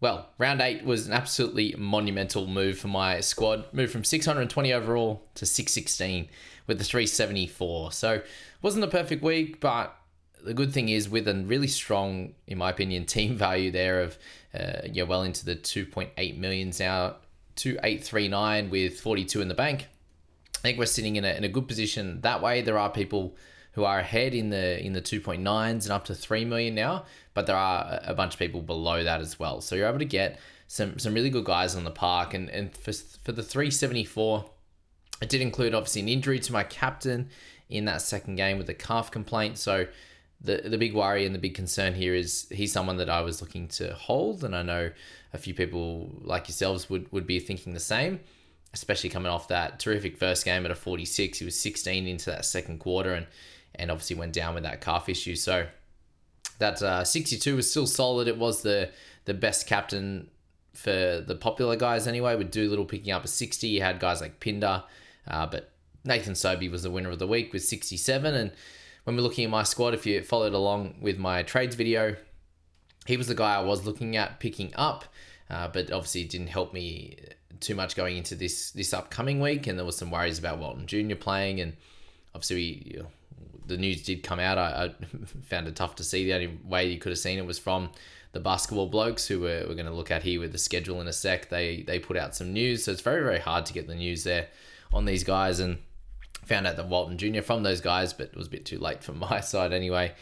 Well, round 8 was an absolutely monumental move for my squad. Moved from 620 overall to 616 with the 374. So wasn't a perfect week, but the good thing is with a really strong, in my opinion, team value there of well into the 2.8 millions now, 2839 with 42 in the bank. I think we're sitting in a good position that way. There are people who are ahead in the 2.9s and up to 3 million now, but there are a bunch of people below that as well. So you're able to get some really good guys on the park. And for the 374, it did include obviously an injury to my captain in that second game with a calf complaint. So the big worry and the big concern here is he's someone that I was looking to hold. And I know a few people like yourselves would be thinking the same, especially coming off that terrific first game at a 46. He was 16 into that second quarter and obviously went down with that calf issue. So that 62 was still solid. It was the best captain for the popular guys anyway, with Doolittle picking up a 60. You had guys like Pinder, but Nathan Sobey was the winner of the week with 67. And when we're looking at my squad, if you followed along with my trades video, he was the guy I was looking at picking up, but obviously it didn't help me too much going into this upcoming week. And there was some worries about Walton Jr. playing, and obviously the news did come out. I found it tough to see. The only way you could have seen it was from the basketball blokes who we're going to look at here with the schedule in a sec. They put out some news, so it's very, very hard to get the news there on these guys, and found out that Walton Jr. from those guys, but it was a bit too late from my side anyway.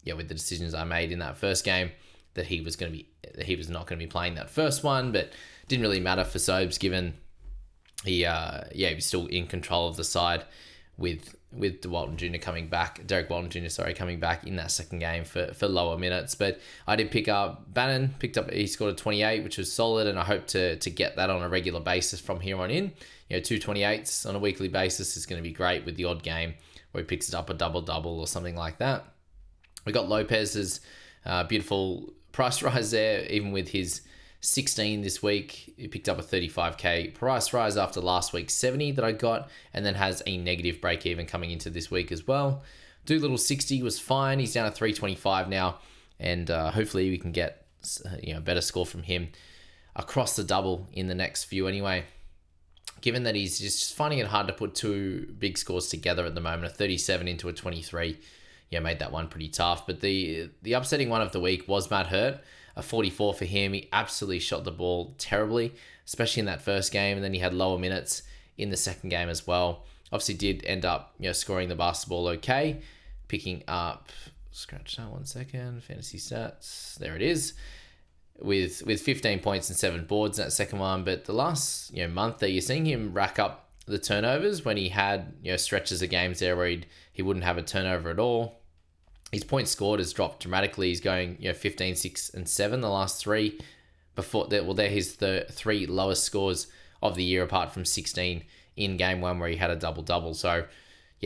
With the decisions I made in that first game, that he was not going to be playing that first one, but didn't really matter for Sobes given he was still in control of the side with Derek Walton Jr. coming back in that second game for lower minutes. But I did pick up Bannon, he scored a 28, which was solid, and I hope to get that on a regular basis from here on in. 228s on a weekly basis is going to be great with the odd game where he picks it up a double-double or something like that. We got Lopez's beautiful price rise there, even with his 16 this week. He picked up a 35k price rise after last week's 70 that I got, and then has a negative break even coming into this week as well. Doolittle 60 was fine. He's down to 325 now, and hopefully we can get a better score from him across the double in the next few anyway. Given that he's just finding it hard to put two big scores together at the moment, a 37 into a 23, made that one pretty tough. But the upsetting one of the week was Matt Hurt, a 44 for him. He absolutely shot the ball terribly, especially in that first game, and then he had lower minutes in the second game as well. Obviously did end up scoring the basketball okay, picking up, scratch that 1 second, fantasy stats, there it is, with 15 points and 7 boards in that second one. But the last month there, you're seeing him rack up the turnovers when he had stretches of games there where he wouldn't have a turnover at all. His points scored has dropped dramatically. He's going 15, 6, and 7 the last three. They're his three lowest scores of the year, apart from 16 in game one where he had a double-double. So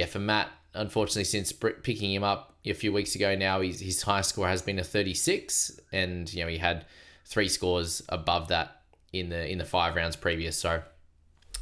for Matt, unfortunately, since picking him up a few weeks ago now, his highest score has been a 36, and he had 3 scores above that in the 5 rounds previous. So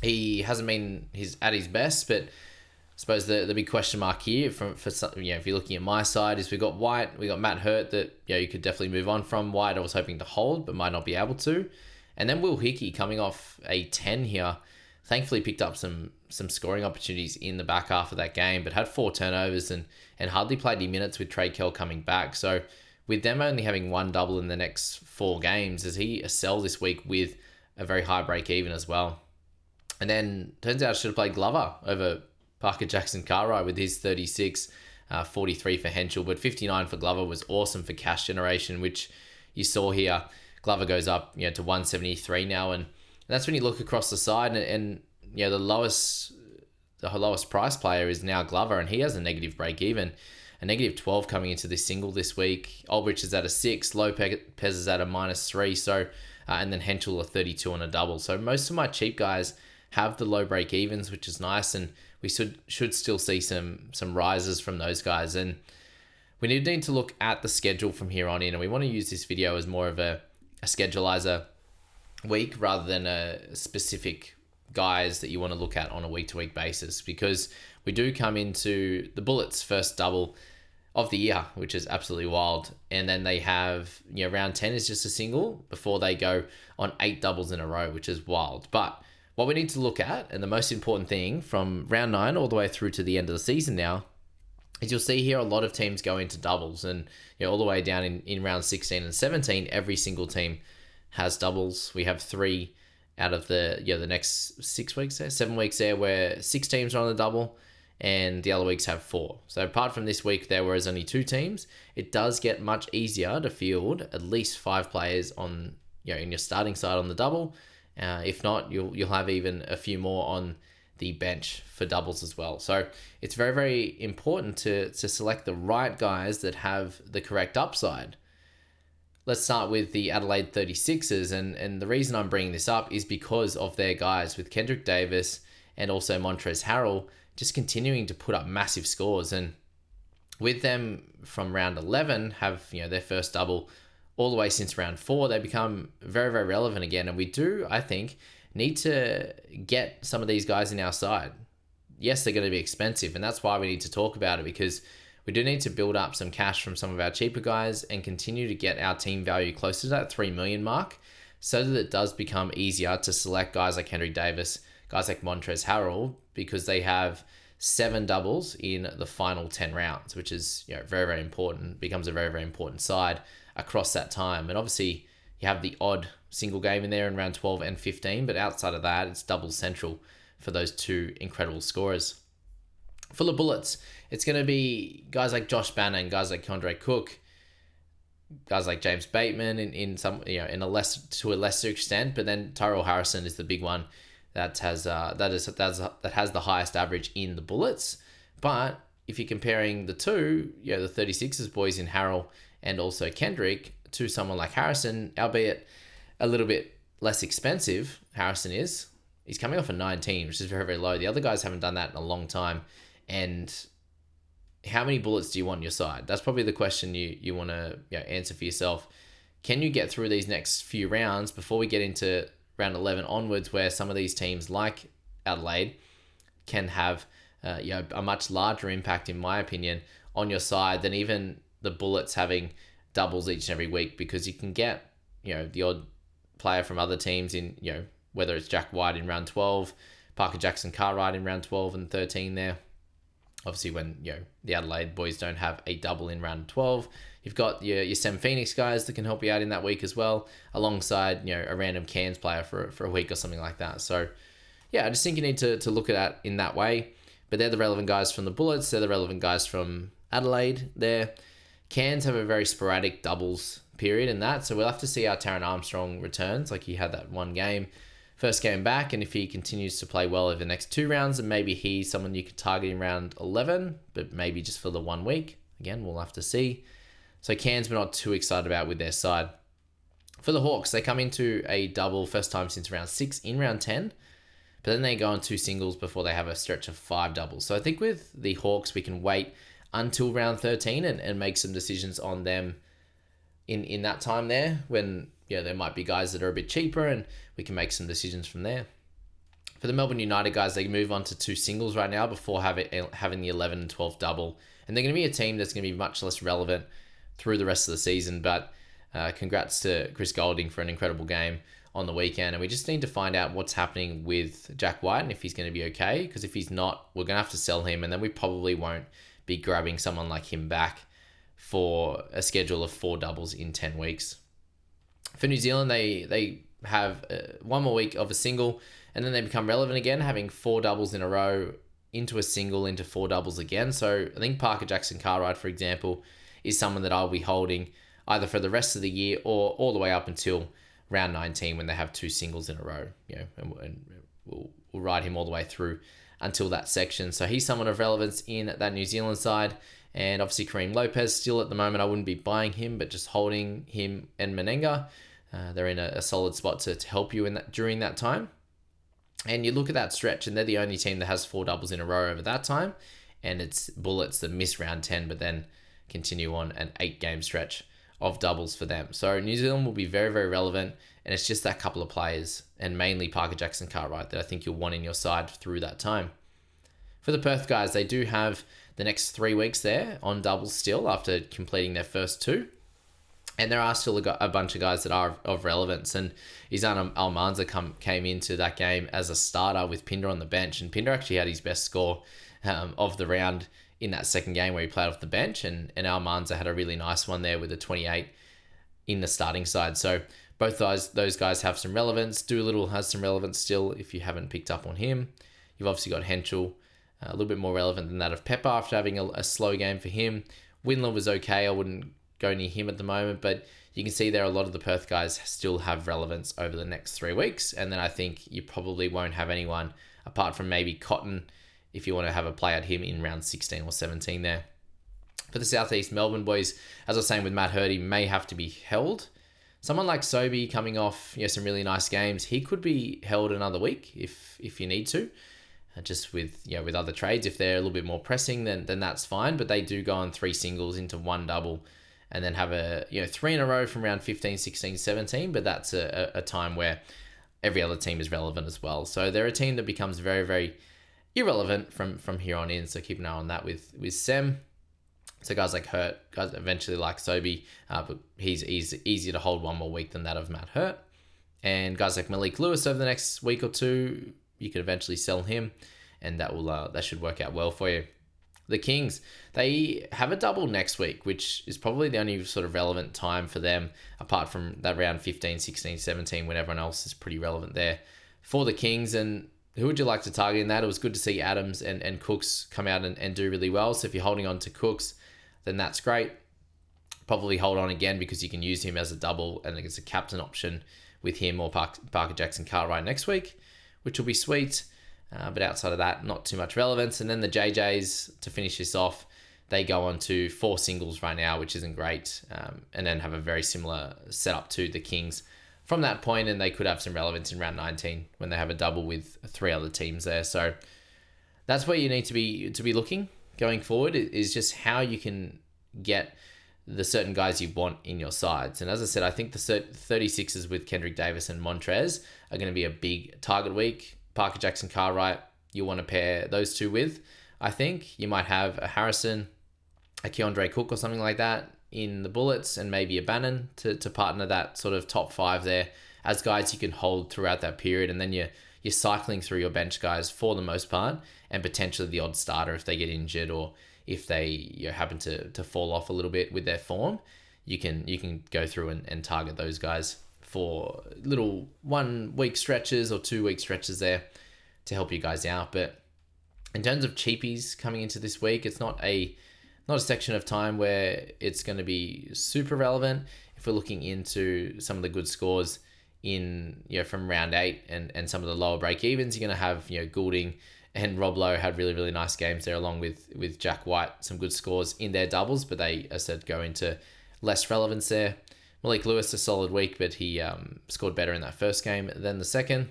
he hasn't been at his best, but I suppose the big question mark here for if you're looking at my side is we got White, we got Matt Hurt that you could definitely move on from. White I was hoping to hold but might not be able to, and then Will Hickey coming off a 10 here, thankfully picked up some scoring opportunities in the back half of that game, but had 4 turnovers and hardly played any minutes with Trey Kell coming back. So with them only having 1 double in the next 4 games, is he a sell this week with a very high break even as well? And then turns out I should have played Glover over Parker Jackson Cartwright with his 36, 43 for Henschel, but 59 for Glover was awesome for cash generation, which you saw here. Glover goes up to 173 now, and that's when you look across the side, and the lowest price player is now Glover, and he has a negative break even, a negative 12 coming into this single this week. Aldrich is at a 6, Lopez is at a -3, so and then Henschel a 32 on a double. So most of my cheap guys have the low break evens, which is nice, and we should still see some rises from those guys. And we need to look at the schedule from here on in, and we want to use this video as more of a schedulizer week rather than a specific guys that you want to look at on a week-to-week basis, because we do come into the Bullets' first double of the year, which is absolutely wild. And then they have, round 10 is just a single before they go on 8 doubles in a row, which is wild. But what we need to look at, and the most important thing from round 9 all the way through to the end of the season now, is you'll see here a lot of teams go into doubles. And all the way down in round 16 and 17, every single team has doubles. We have 3 out of the next 6 weeks there, 7 weeks there, where 6 teams are on the double, and the other weeks have 4. So apart from this week there, where there's only 2 teams, it does get much easier to field at least 5 players on, in your starting side on the double. If not, you'll have even a few more on the bench for doubles as well. So it's very, very important to select the right guys that have the correct upside. Let's start with the Adelaide 36ers, and the reason I'm bringing this up is because of their guys, with Kendrick Davis and also Montrezl Harrell just continuing to put up massive scores. And with them from round 11 have their first double all the way since round 4, they become very, very relevant again. And we do, I think, need to get some of these guys in our side. Yes, they're going to be expensive, and that's why we need to talk about it, because we do need to build up some cash from some of our cheaper guys and continue to get our team value closer to that 3 million mark, so that it does become easier to select guys like Henry Davis, guys like Montrezl Harrell, because they have 7 doubles in the final 10 rounds, which is very, very important. Becomes a very, very important side across that time. And obviously you have the odd single game in there in round 12 and 15, but outside of that, it's double central for those 2 incredible scorers. For the Bullets, it's going to be guys like Josh Bannon, guys like Keondre Cook, guys like James Bateman in some, in a lesser extent, but then Tyrell Harrison is the big one that has the highest average in the Bullets. But if you're comparing the two, the 36ers boys in Harrell and also Kendrick to someone like Harrison, albeit a little bit less expensive, he's coming off a 19, which is very, very low. The other guys haven't done that in a long time. And how many bullets do you want on your side? That's probably the question you want to answer for yourself. Can you get through these next few rounds before we get into round 11 onwards, where some of these teams like Adelaide can have a much larger impact, in my opinion, on your side than even the Bullets having doubles each and every week? Because you can get the odd player from other teams in, whether it's Jack White in round 12, Parker Jackson Cartwright in round 12 and 13 there. Obviously, when the Adelaide boys don't have a double in round 12, you've got your Sam Phoenix guys that can help you out in that week as well, alongside a random Cairns player for a week or something like that. So I just think you need to look at that in that way. But they're the relevant guys from the Bullets. They're the relevant guys from Adelaide there. Cairns have a very sporadic doubles period in that, so we'll have to see how Taron Armstrong returns. Like, he had that one game, first game back, and if he continues to play well over the next 2 rounds, then maybe he's someone you could target in round 11, but maybe just for the 1 week. Again, we'll have to see. So Cairns we're not too excited about with their side. For the Hawks, they come into a double first time since round 6 in round 10, but then they go on 2 singles before they have a stretch of 5 doubles. So I think with the Hawks, we can wait until round 13 and make some decisions on them in that time there, when there might be guys that are a bit cheaper, and we can make some decisions from there. For the Melbourne United guys, they move on to 2 singles right now before having the 11 and 12 double. And they're going to be a team that's going to be much less relevant through the rest of the season. But congrats to Chris Goulding for an incredible game on the weekend. And we just need to find out what's happening with Jack White and if he's going to be okay. Because if he's not, we're going to have to sell him. And then we probably won't be grabbing someone like him back for a schedule of 4 doubles in 10 weeks. For New Zealand, they have 1 more week of a single, and then they become relevant again, having 4 doubles in a row into a single, into 4 doubles again. So I think Parker Jackson Cartwright, for example, is someone that I'll be holding either for the rest of the year or all the way up until round 19 when they have 2 singles in a row. And we'll ride him all the way through until that section. So he's someone of relevance in that New Zealand side. And obviously Kareem Lopez still at the moment, I wouldn't be buying him, but just holding him and Menenga. They're in a solid spot to help you in that during that time. And you look at that stretch, and they're the only team that has 4 doubles in a row over that time. And it's Bullets that miss round 10, but then continue on an 8-game stretch of doubles for them. So New Zealand will be very, very relevant. And it's just that couple of players, and mainly Parker Jackson Cartwright, that I think you'll want in your side through that time. For the Perth guys, they do have the next 3 weeks there on doubles still after completing their first 2. And there are still a bunch of guys that are of relevance. And Izan Almanza came into that game as a starter with Pinder on the bench. And Pinder actually had his best score of the round in that second game where he played off the bench. And Almanza had a really nice one there with a 28 in the starting side. So both those guys have some relevance. Doolittle has some relevance still if you haven't picked up on him. You've obviously got Henschel, a little bit more relevant than that of Pepper after having a slow game for him. Windler was okay. I wouldn't go near him at the moment, but you can see there a lot of the Perth guys still have relevance over the next 3 weeks. And then I think you probably won't have anyone apart from maybe Cotton if you want to have a play at him in round 16 or 17 there. For the Southeast Melbourne boys, as I was saying with Matt Hurd, he may have to be held. Someone like Sobey coming off some really nice games, he could be held another week if you need to. Just with with other trades, if they're a little bit more pressing, then that's fine. But they do go on 3 singles into 1 double, and then have a 3 in a row from round 15, 16, 17. But that's a time where every other team is relevant as well. So they're a team that becomes very, very irrelevant from here on in. So keep an eye on that with Sem. So guys like Hurt, guys eventually like Sobey, but he's easier to hold 1 more week than that of Matt Hurt. And guys like Malik Lewis over the next week or 2, you could eventually sell him, and that should work out well for you. The Kings, they have a double next week, which is probably the only sort of relevant time for them, apart from that round 15, 16, 17, when everyone else is pretty relevant there for the Kings. And who would you like to target in that? It was good to see Adams and Cooks come out and do really well. So if you're holding on to Cooks, then that's great. Probably hold on again because you can use him as a double and it's a captain option with him or Parker Jackson Cartwright next week, which will be sweet. But outside of that, not too much relevance. And then the JJs, to finish this off, they go on to 4 singles right now, which isn't great. And then have a very similar setup to the Kings from that point, and they could have some relevance in round 19 when they have a double with 3 other teams there. So that's where you need to be looking going forward, is just how you can get the certain guys you want in your sides. And as I said, I think the 36ers with Kendrick Davis and Montrez are going to be a big target week. Parker Jackson Cartwright, you want to pair those 2 with. I think you might have a Harrison, a Keandre Cook or something like that in the Bullets, and maybe a Bannon to partner that sort of top 5 there as guys you can hold throughout that period. And then you're cycling through your bench guys for the most part, and potentially the odd starter if they get injured or if they happen to fall off a little bit with their form. You can go through and target those guys for little 1 week stretches or 2 week stretches there to help you guys out. But in terms of cheapies coming into this week, it's not a section of time where it's going to be super relevant. If we're looking into some of the good scores in from round 8 and some of the lower break evens, you're going to have Goulding and Rob Lowe had really, really nice games there, along with Jack White, some good scores in their doubles, but they, as I said, go into less relevance there. Malik Lewis, a solid week, but he scored better in that first game than the second.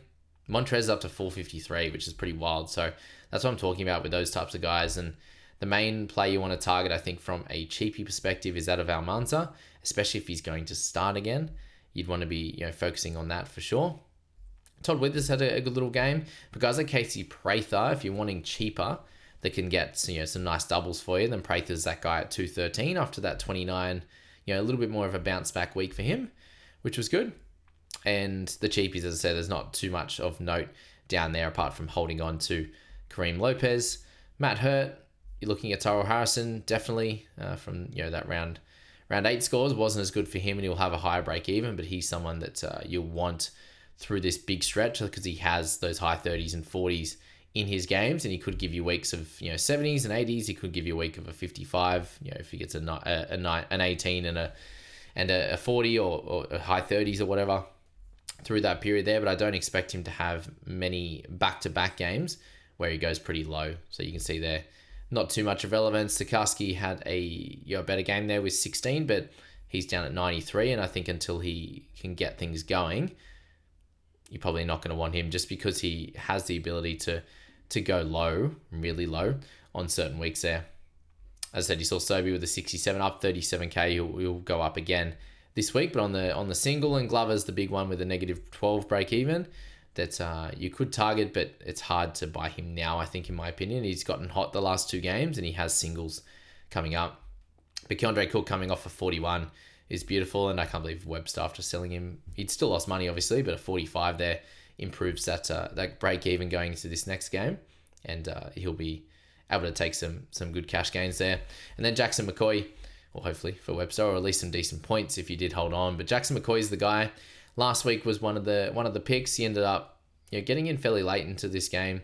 Montrez up to 453, which is pretty wild. So that's what I'm talking about with those types of guys. And the main play you want to target, I think, from a cheapie perspective is that of Almanza, especially if he's going to start again. You'd want to be focusing on that for sure. Todd Withers had a good little game. But guys like Casey Prather, if you're wanting cheaper, that can get some nice doubles for you, then Prather's that guy at 213 after that 29. A little bit more of a bounce back week for him, which was good. And the cheapies, as I said, there's not too much of note down there apart from holding on to Kareem Lopez. Matt Hurt, you're looking at Tyrell Harrison, definitely from that round 8 scores wasn't as good for him, and he'll have a higher break even, but he's someone that you'll want through this big stretch because he has those high 30s and 40s in his games, and he could give you weeks of 70s and 80s. He could give you a week of a 55. If he gets an 18 and a 40 or a high 30s or whatever through that period there. But I don't expect him to have many back-to-back games where he goes pretty low. So you can see there, not too much of relevance. Sikorsky had a better game there with 16, but he's down at 93, and I think until he can get things going, you're probably not going to want him just because he has the ability to go low, really low, on certain weeks there. As I said, you saw Sobey with a 67 up, 37k. He'll go up again this week, but on the single, and Glover's the big one with a negative 12 break even. that you could target, but it's hard to buy him now, I think, in my opinion. He's gotten hot the last 2 games, and he has singles coming up. But Keandre Cook coming off a 41 is beautiful, and I can't believe Webster, after selling him, he'd still lost money, obviously, but a 45 there improves that break even going into this next game, and he'll be able to take some good cash gains there. And then Jackson McCoy, or hopefully for Webster, or at least some decent points if you did hold on. But Jackson McCoy is the guy. Last week was one of the picks. He ended up getting in fairly late into this game,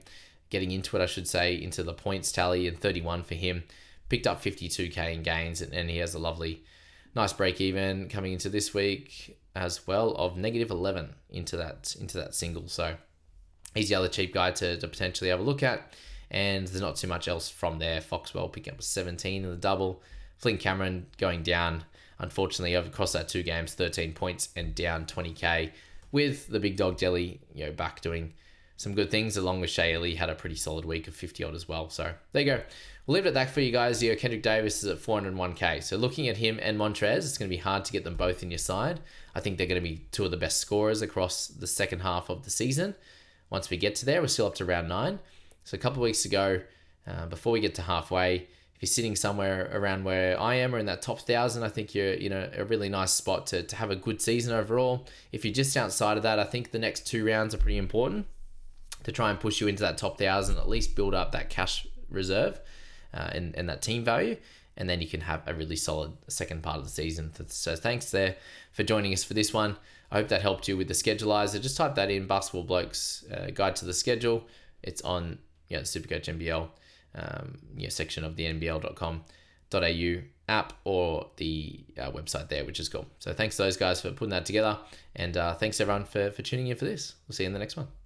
getting into it, I should say, into the points tally, and 31 for him. Picked up 52k in gains, and he has a nice break even coming into this week as well of -11 into that single. So he's the other cheap guy to potentially have a look at. And there's not too much else from there. Foxwell picking up a 17 in the double. Flynn Cameron going down, unfortunately, across that 2 games, 13 points and down 20k, with the big dog Jelly, back doing some good things, along with Shea Lee had a pretty solid week of 50 odd as well. So there you go. We'll leave it at that for you guys. Kendrick Davis is at 401k. So looking at him and Montrez, it's going to be hard to get them both in your side. I think they're going to be 2 of the best scorers across the second half of the season. Once we get to there, we're still up to round 9. So a couple of weeks to go, before we get to halfway, if you're sitting somewhere around where I am, or in that top 1,000, I think you're a really nice spot to have a good season overall. If you're just outside of that, I think the next 2 rounds are pretty important to try and push you into that top 1,000, at least build up that cash reserve and that team value, and then you can have a really solid second part of the season. So thanks there for joining us for this one. I hope that helped you with the schedulizer. Just type that in, Basketball Blokes Guide to the Schedule. It's on the Supercoach NBL section of the nbl.com.au app, or the website there, which is cool. So thanks to those guys for putting that together, and thanks everyone for tuning in for this. We'll see you in the next one.